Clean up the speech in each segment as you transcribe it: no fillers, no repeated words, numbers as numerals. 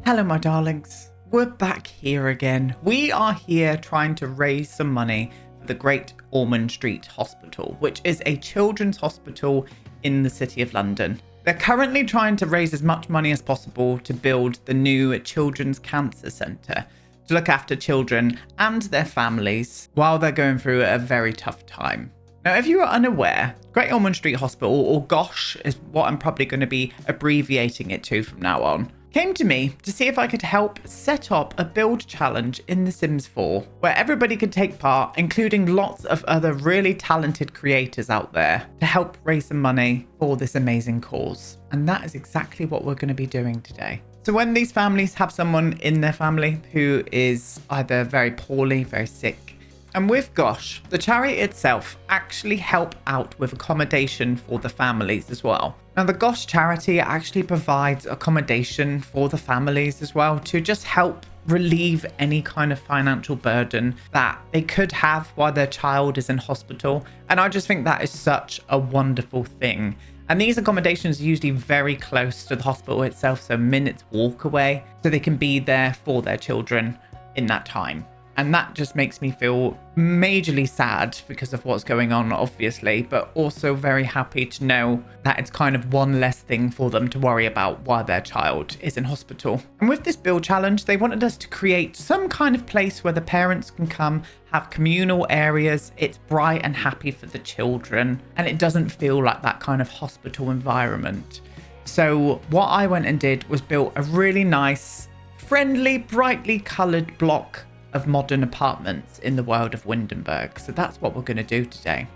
Hello, my darlings. We're back here again. We are here trying to raise some money for the Great Ormond Street Hospital, which is a children's hospital in the City of London. They're currently trying to raise as much money as possible to build the new Children's Cancer Centre to look after children and their families while they're going through a very tough time. Now, if you are unaware, Great Ormond Street Hospital, or GOSH is what I'm probably going to be abbreviating it to from now on, came to me to see if I could help set up a build challenge in The Sims 4 where everybody could take part, including lots of other really talented creators out there, to help raise some money for this amazing cause. And that is exactly what we're going to be doing today. So when these families have someone in their family who is either very poorly, very sick, and with GOSH, the charity itself actually help out with accommodation for the families as well. Now, the GOSH charity actually provides accommodation for the families as well to just help relieve any kind of financial burden that they could have while their child is in hospital. And I just think that is such a wonderful thing. And these accommodations are usually very close to the hospital itself, so minutes walk away, so they can be there for their children in that time. And that just makes me feel majorly sad because of what's going on, obviously, but also very happy to know that it's kind of one less thing for them to worry about while their child is in hospital. And with this build challenge, they wanted us to create some kind of place where the parents can come, have communal areas. It's bright and happy for the children, and it doesn't feel like that kind of hospital environment. So what I went and did was built a really nice, friendly, brightly coloured block of modern apartments in the world of Windenburg. So that's what we're going to do today.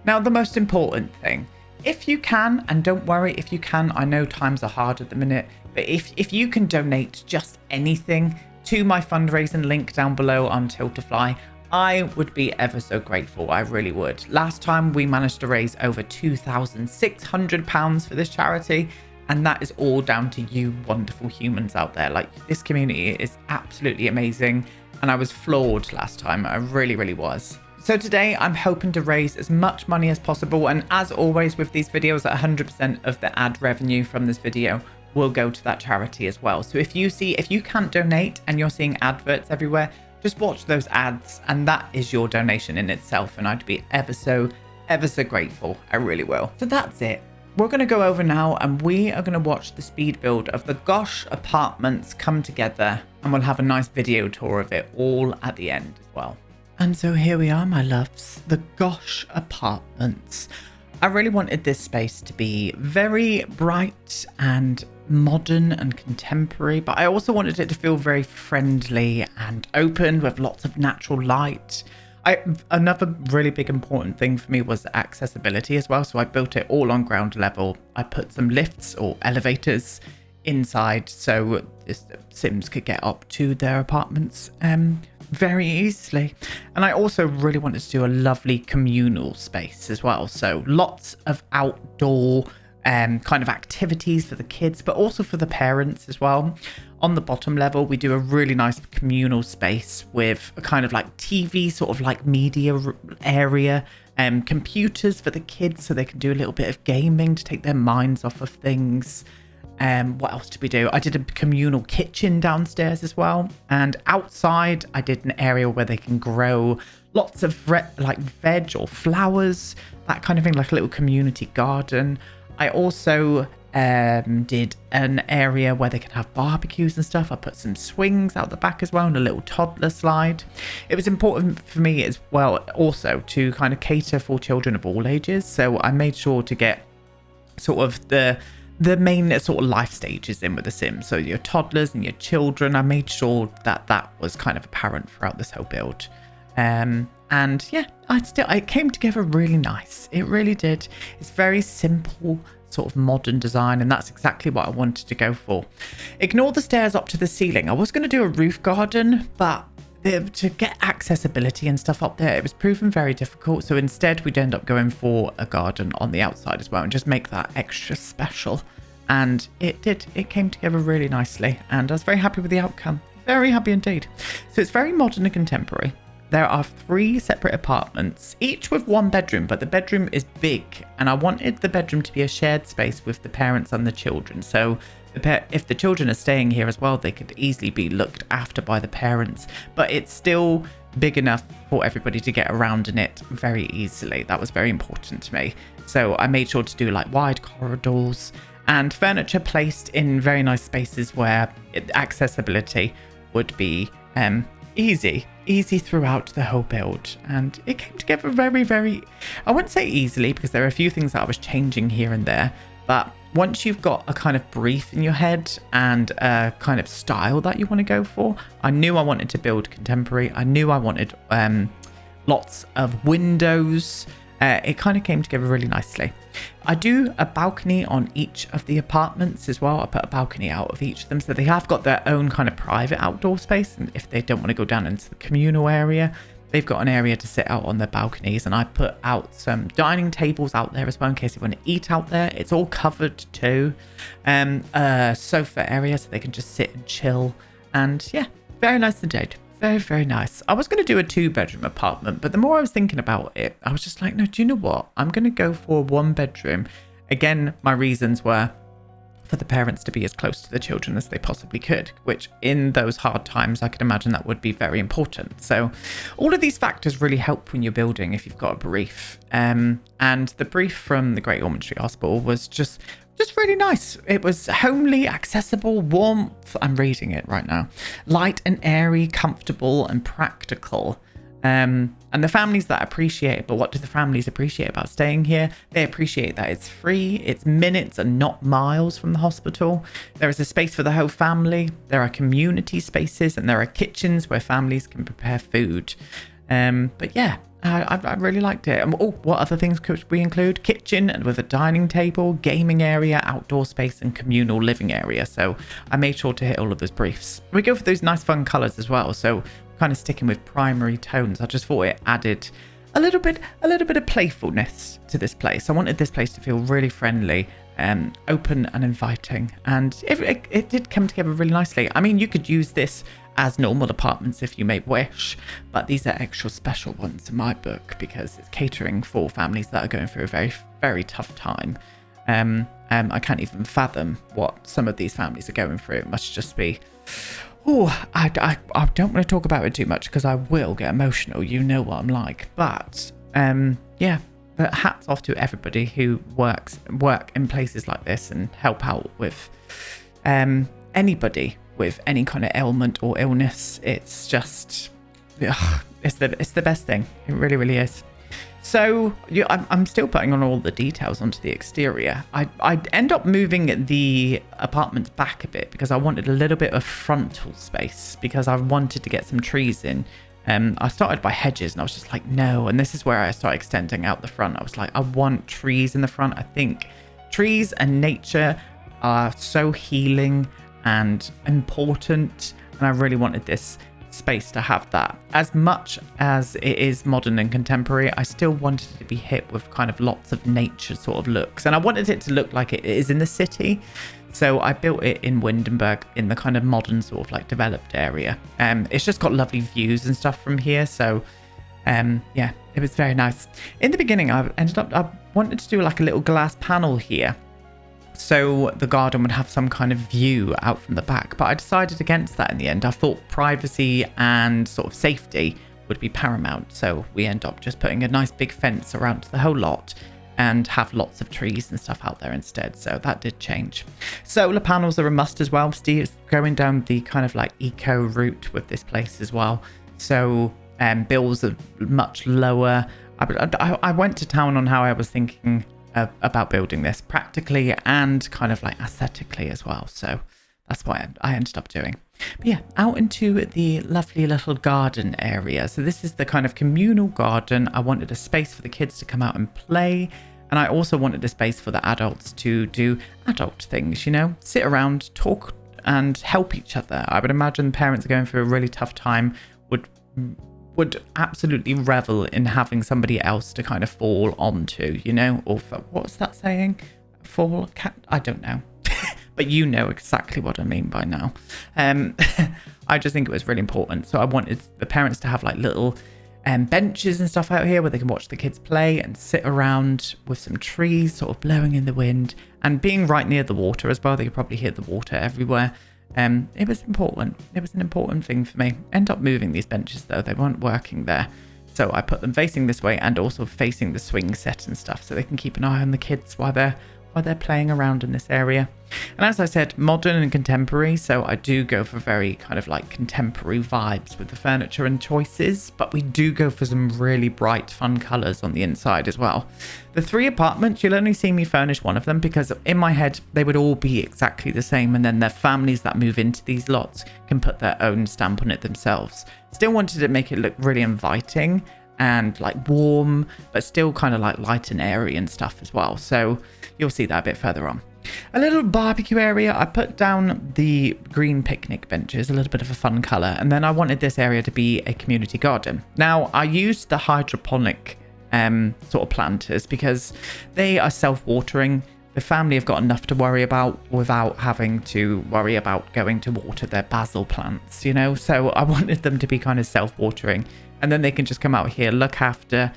Now, the most important thing, if you can, and don't worry if you can, I know times are hard at the minute, but if you can donate just anything to my fundraising link down below on Tiltify, I would be ever so grateful. I really would. Last time we managed to raise over £2,600 for this charity, and that is all down to you wonderful humans out there. Like, this community is absolutely amazing. And I was floored last time. I really, really was. So today I'm hoping to raise as much money as possible. And as always with these videos, 100% of the ad revenue from this video will go to that charity as well. So if you can't donate and you're seeing adverts everywhere, just watch those ads and that is your donation in itself. And I'd be ever so grateful. I really will. So that's it. We're going to go over now and we are going to watch the speed build of the GOSH apartments come together, and we'll have a nice video tour of it all at the end as well. And so here we are, my loves, the GOSH apartments. I really wanted this space to be very bright and modern and contemporary, but I also wanted it to feel very friendly and open with lots of natural light. Another really big important thing for me was accessibility as well. So I built it all on ground level. I put some lifts or elevators inside so the Sims could get up to their apartments very easily. And I also really wanted to do a lovely communal space as well. So lots of outdoor kind of activities for the kids, but also for the parents as well. On the bottom level, we do a really nice communal space with a kind of like TV, sort of like media area, computers for the kids so they can do a little bit of gaming to take their minds off of things. What else did we do? I did a communal kitchen downstairs as well. And outside, I did an area where they can grow lots of like veg or flowers, that kind of thing, like a little community garden. I also did an area where they could have barbecues and stuff. I put some swings out the back as well and a little toddler slide. It was important for me as well also to kind of cater for children of all ages. So I made sure to get sort of the main sort of life stages in with the Sims. So your toddlers and your children, I made sure that that was kind of apparent throughout this whole build. And yeah, it came together really nice. It really did. It's very simple, sort of modern design, and that's exactly what I wanted to go for. Ignore the stairs up to the ceiling. I was going to do a roof garden, but to get accessibility and stuff up there, it was proven very difficult. So instead, we'd end up going for a garden on the outside as well and just make that extra special. And it did. It came together really nicely, and I was very happy with the outcome. Very happy indeed. So it's very modern and contemporary. There are 3 separate apartments, each with 1 bedroom, but the bedroom is big, and I wanted the bedroom to be a shared space with the parents and the children. So if the children are staying here as well, they could easily be looked after by the parents, but it's still big enough for everybody to get around in it very easily. That was very important to me. So I made sure to do like wide corridors and furniture placed in very nice spaces where accessibility would be easy throughout the whole build. And it came together very, I wouldn't say easily, because there are a few things that I was changing here and there, but once you've got a kind of brief in your head and a kind of style that you want to go for, I knew I wanted to build contemporary. I knew I wanted lots of windows. It kind of came together really nicely. I do a balcony on each of the apartments as well. I put a balcony out of each of them, so they have got their own kind of private outdoor space, and if they don't want to go down into the communal area, they've got an area to sit out on their balconies. And I put out some dining tables out there as well in case they want to eat out there. It's all covered too. Sofa area so they can just sit and chill. And yeah, very nice indeed. Very nice. I was going to do a 2-bedroom apartment, but the more I was thinking about it, I was just like, no, do you know what? I'm going to go for a 1-bedroom. Again, my reasons were for the parents to be as close to the children as they possibly could, which in those hard times, I could imagine that would be very important. So all of these factors really help when you're building if you've got a brief. And the brief from the Great Ormond Street Hospital was just really nice. It was homely, accessible, warmth. I'm reading it right now. Light and airy, comfortable and practical. And the families that appreciate it, but what do the families appreciate about staying here? They appreciate that it's free, it's minutes and not miles from the hospital. There is a space for the whole family. There are community spaces and there are kitchens where families can prepare food. But yeah, I really liked it. Oh, what other things could we include? Kitchen and with a dining table, gaming area, outdoor space and communal living area. So I made sure to hit all of those briefs. We go for those nice fun colours as well. So kind of sticking with primary tones. I just thought it added a little bit of playfulness to this place. I wanted this place to feel really friendly, open and inviting. And it did come together really nicely. I mean, you could use this as normal apartments if you may wish, but these are extra special ones in my book because it's catering for families that are going through a very tough time. I can't even fathom what some of these families are going through. It must just be, I don't want to talk about it too much because I will get emotional. You know what I'm like. But yeah, but hats off to everybody who work in places like this and help out with anybody with any kind of ailment or illness. It's just, it's the best thing. It really is. So I'm still putting on all the details onto the exterior. I end up moving the apartments back a bit because I wanted a little bit of frontal space because I wanted to get some trees in. I started by hedges and I was just like, no. And this is where I started extending out the front. I was like, I want trees in the front. I think trees and nature are so healing and important. And I really wanted this space to have that. As much as it is modern and contemporary, I still wanted it to be hit with kind of lots of nature sort of looks. And I wanted it to look like it is in the city. So I built it in Windenburg in the kind of modern sort of like developed area. It's just got lovely views and stuff from here. So yeah, it was very nice. In the beginning, I wanted to do like a little glass panel here, so the garden would have some kind of view out from the back, but I decided against that in the end. I thought privacy and sort of safety would be paramount, so we end up just putting a nice big fence around the whole lot and have lots of trees and stuff out there instead. So that did change. Solar panels are a must as well. Steve's going down the kind of like eco route with this place as well, so bills are much lower. I went to town on how I was thinking about building this practically and kind of like aesthetically as well. So that's what I ended up doing. But yeah, out into the lovely little garden area. So this is the kind of communal garden. I wanted a space for the kids to come out and play. And I also wanted a space for the adults to do adult things, you know, sit around, talk and help each other. I would imagine parents are going through a really tough time would absolutely revel in having somebody else to kind of fall onto, you know, or what's that saying? I don't know, but you know exactly what I mean by now. I just think it was really important. So I wanted the parents to have like little benches and stuff out here where they can watch the kids play and sit around with some trees sort of blowing in the wind, and being right near the water as well. They could probably hear the water everywhere. It was important. It was an important thing for me. End up moving these benches though. They weren't working there. So I put them facing this way and also facing the swing set and stuff, so they can keep an eye on the kids while they're playing around in this area. And as I said, modern and contemporary, so I do go for very kind of like contemporary vibes with the furniture and choices, but we do go for some really bright, fun colours on the inside as well. The 3 apartments, you'll only see me furnish one of them because in my head, they would all be exactly the same, and then their families that move into these lots can put their own stamp on it themselves. Still wanted to make it look really inviting and like warm, but still kind of like light and airy and stuff as well. So you'll see that a bit further on. A little barbecue area. I put down the green picnic benches, a little bit of a fun color, and then I wanted this area to be a community garden. Now I used the hydroponic sort of planters because they are self-watering. The family have got enough to worry about without having to worry about going to water their basil plants, you know. So I wanted them to be kind of self-watering, and then they can just come out here, look after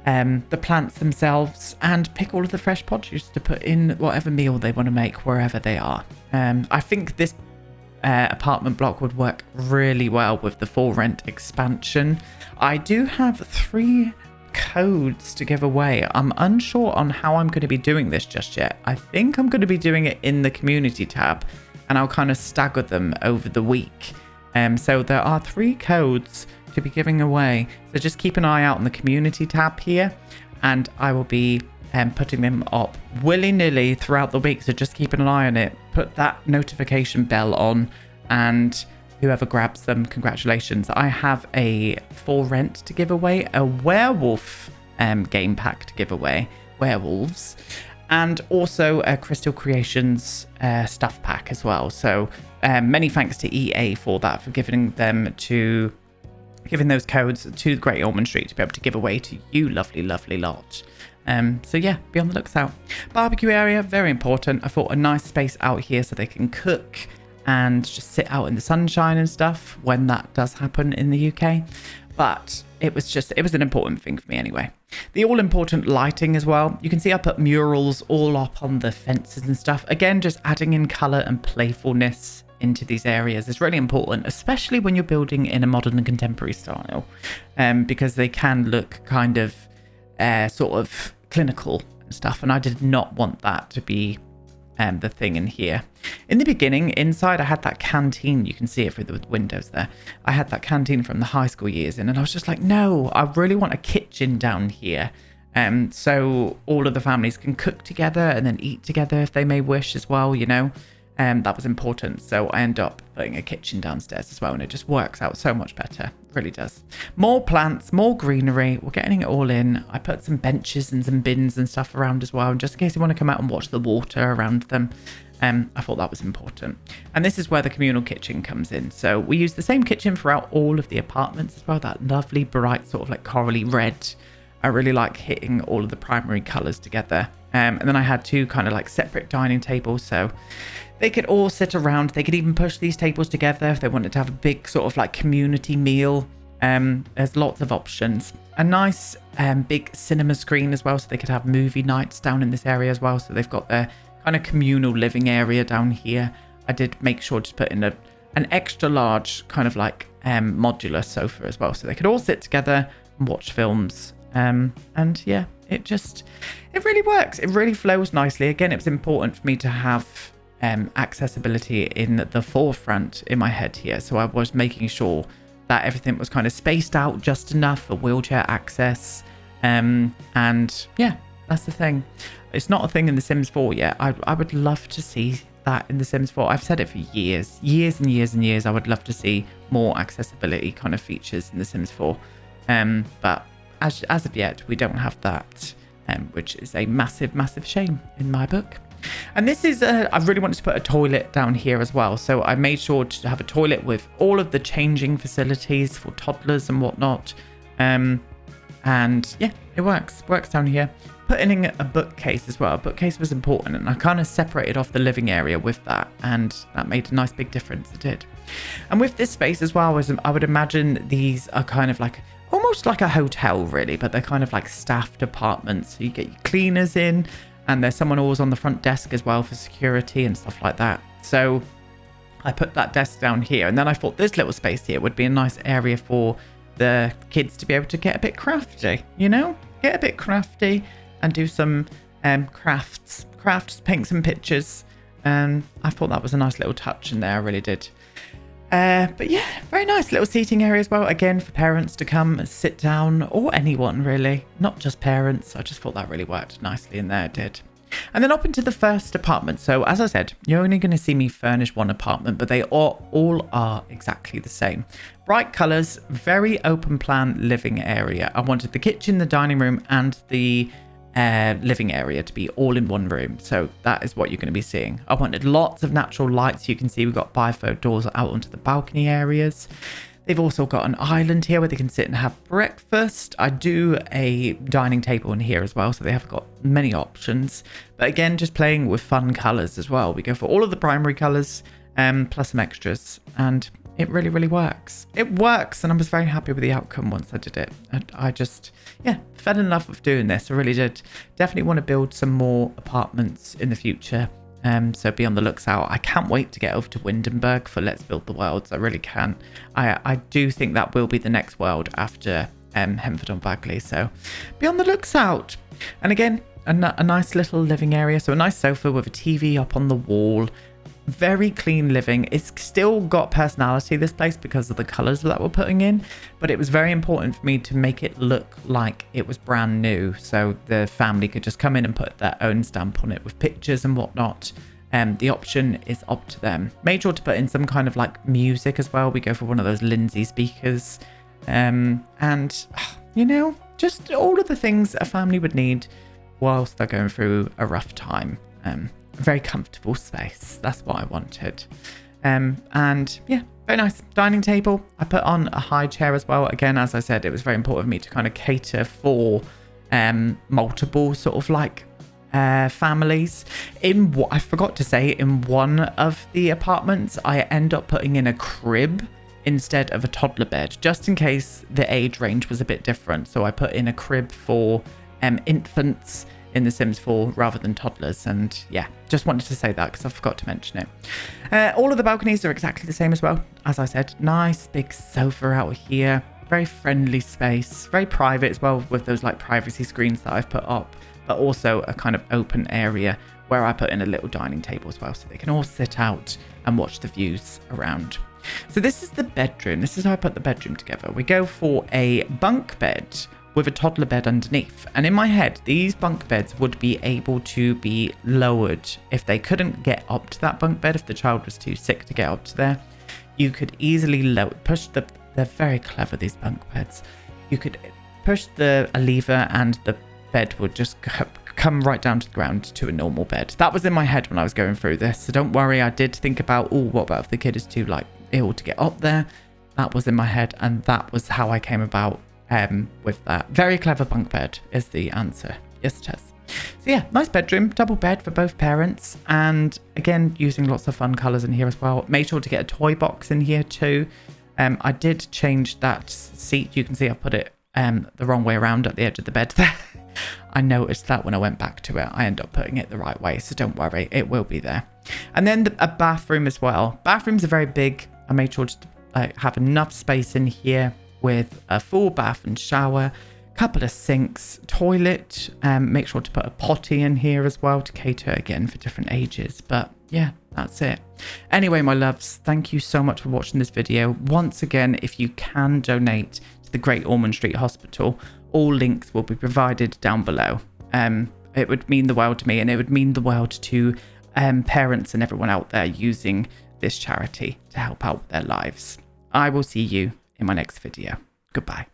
the plants themselves, and pick all of the fresh produce to put in whatever meal they want to make wherever they are. I think this apartment block would work really well with the for rent expansion. I do have 3 codes to give away. I'm unsure on how I'm going to be doing this just yet. I think I'm going to be doing it in the community tab, and I'll kind of stagger them over the week. So there are 3 codes to be giving away, so just keep an eye out on the community tab here, and I will be putting them up willy-nilly throughout the week, so just keep an eye on it. Put that notification bell on, and whoever grabs them, congratulations. I have a for rent to give away, a werewolf game pack to give away, werewolves, and also a Crystal Creations stuff pack as well. So many thanks to EA for that, for giving those codes to Great Ormond Street to be able to give away to you lovely lot. So yeah, be on the lookout. Barbecue area, very important. I thought a nice space out here so they can cook and just sit out in the sunshine and stuff when that does happen in the UK. But it was an important thing for me anyway. The all important lighting as well. You can see I put murals all up on the fences and stuff. Again, just adding in colour and playfulness into these areas is really important, especially when you're building in a modern and contemporary style, because they can look kind of sort of clinical and stuff, and I did not want that to be the thing in here. In the beginning, inside I had that canteen, you can see it through the windows there. I had that canteen from the high school years in, and I was just like, no, I really want a kitchen down here, so all of the families can cook together and then eat together if they may wish as well, you know. That was important, so I end up putting a kitchen downstairs as well, and it just works out so much better. It really does. More plants, more greenery. We're getting it all in. I put some benches and some bins and stuff around as well, just in case you want to come out and watch the water around them. I thought that was important. And this is where the communal kitchen comes in. So we use the same kitchen throughout all of the apartments as well. That lovely bright sort of like corally red. I really like hitting all of the primary colours together. And then I had 2 kind of like separate dining tables, so they could all sit around. They could even push these tables together if they wanted to have a big sort of like community meal. There's lots of options. A nice big cinema screen as well, so they could have movie nights down in this area as well. So they've got their kind of communal living area down here. I did make sure to put in an extra large kind of like modular sofa as well, so they could all sit together and watch films. And yeah, it really works. It really flows nicely. Again, it was important for me to have accessibility in the forefront in my head here, so I was making sure that everything was kind of spaced out just enough for wheelchair access. And yeah, that's the thing. It's not a thing in The Sims 4 yet. I would love to see that in The Sims 4. I've said it for years and years. I would love to see more accessibility kind of features in The Sims 4. But as of yet, we don't have that, which is a massive shame in my book. And this is, I really wanted to put a toilet down here as well. So I made sure to have a toilet with all of the changing facilities for toddlers and whatnot. And yeah, it works down here. Putting in a bookcase as well. A bookcase was important, and I kind of separated off the living area with that, and that made a nice big difference. It did. And with this space as well, I would imagine these are kind of like, almost like a hotel really, but they're kind of like staffed apartments. So you get your cleaners in, and there's someone always on the front desk as well for security and stuff like that. So I put that desk down here, and then I thought this little space here would be a nice area for the kids to be able to get a bit crafty, you know, get a bit crafty and do some crafts, paint some pictures. And I thought that was a nice little touch in there. I really did. But yeah, very nice little seating area as well. Again, for parents to come and sit down, or anyone really, not just parents. I just thought that really worked nicely in there. It did. And then up into the first apartment. So as I said, you're only going to see me furnish one apartment, but they all are exactly the same. Bright colours, very open plan living area. I wanted the kitchen, the dining room, and the living area to be all in one room. So that is what you're going to be seeing. I wanted lots of natural lights. You can see we've got bifold doors out onto the balcony areas. They've also got an island here where they can sit and have breakfast. I do a dining table in here as well, so they have got many options. But again, just playing with fun colours as well. We go for all of the primary colours, plus some extras, and it really, really works. It works, and I was very happy with the outcome once I did it. I just, yeah, fell in love with doing this. I really did. Definitely want to build some more apartments in the future. So be on the looks out. I can't wait to get over to Windenburg for Let's Build the Worlds. I really can. I do think that will be the next world after Henford on Bagley. So be on the looks out. And again, a nice little living area. So a nice sofa with a TV up on the wall. Very clean living. It's still got personality, this place, because of the colours that we're putting in, but it was very important for me to make it look like it was brand new, so the family could just come in and put their own stamp on it with pictures and whatnot. The option is up to them. Made sure to put in some kind of like music as well. We go for one of those Lindsay speakers, and you know, just all of the things a family would need whilst they're going through a rough time. A very comfortable space. That's what I wanted. And yeah, very nice dining table. I put on a high chair as well. Again, as I said, it was very important for me to kind of cater for multiple sort of like families. In what I forgot to say, in one of the apartments, I end up putting in a crib instead of a toddler bed, just in case the age range was a bit different. So I put in a crib for infants in The Sims 4 rather than toddlers. And yeah, just wanted to say that because I forgot to mention it. All of the balconies are exactly the same as well. As I said, nice big sofa out here, very friendly space, very private as well, with those like privacy screens that I've put up, but also a kind of open area where I put in a little dining table as well, so they can all sit out and watch the views around. So this is the bedroom. This is how I put the bedroom together. We go for a bunk bed with a toddler bed underneath. And in my head, these bunk beds would be able to be lowered if they couldn't get up to that bunk bed, if the child was too sick to get up to there. You could easily they're very clever, these bunk beds. You could push a lever and the bed would just come right down to the ground to a normal bed. That was in my head when I was going through this. So don't worry, I did think about, what about if the kid is too like ill to get up there? That was in my head, and that was how I came about with that. Very clever bunk bed is the answer. Yes, it is. So yeah, nice bedroom, double bed for both parents, and again using lots of fun colours in here as well. Made sure to get a toy box in here too. I did change that seat. You can see I put it the wrong way around at the edge of the bed there. I noticed that when I went back to it. I end up putting it the right way, so don't worry, it will be there. And then a bathroom as well. Bathrooms are very big. I made sure to have enough space in here with a full bath and shower, couple of sinks, toilet, make sure to put a potty in here as well to cater again for different ages. But yeah, that's it. Anyway, my loves, thank you so much for watching this video. Once again, if you can donate to the Great Ormond Street Hospital, all links will be provided down below. It would mean the world to me, and it would mean the world to parents and everyone out there using this charity to help out with their lives. I will see you in my next video. Goodbye.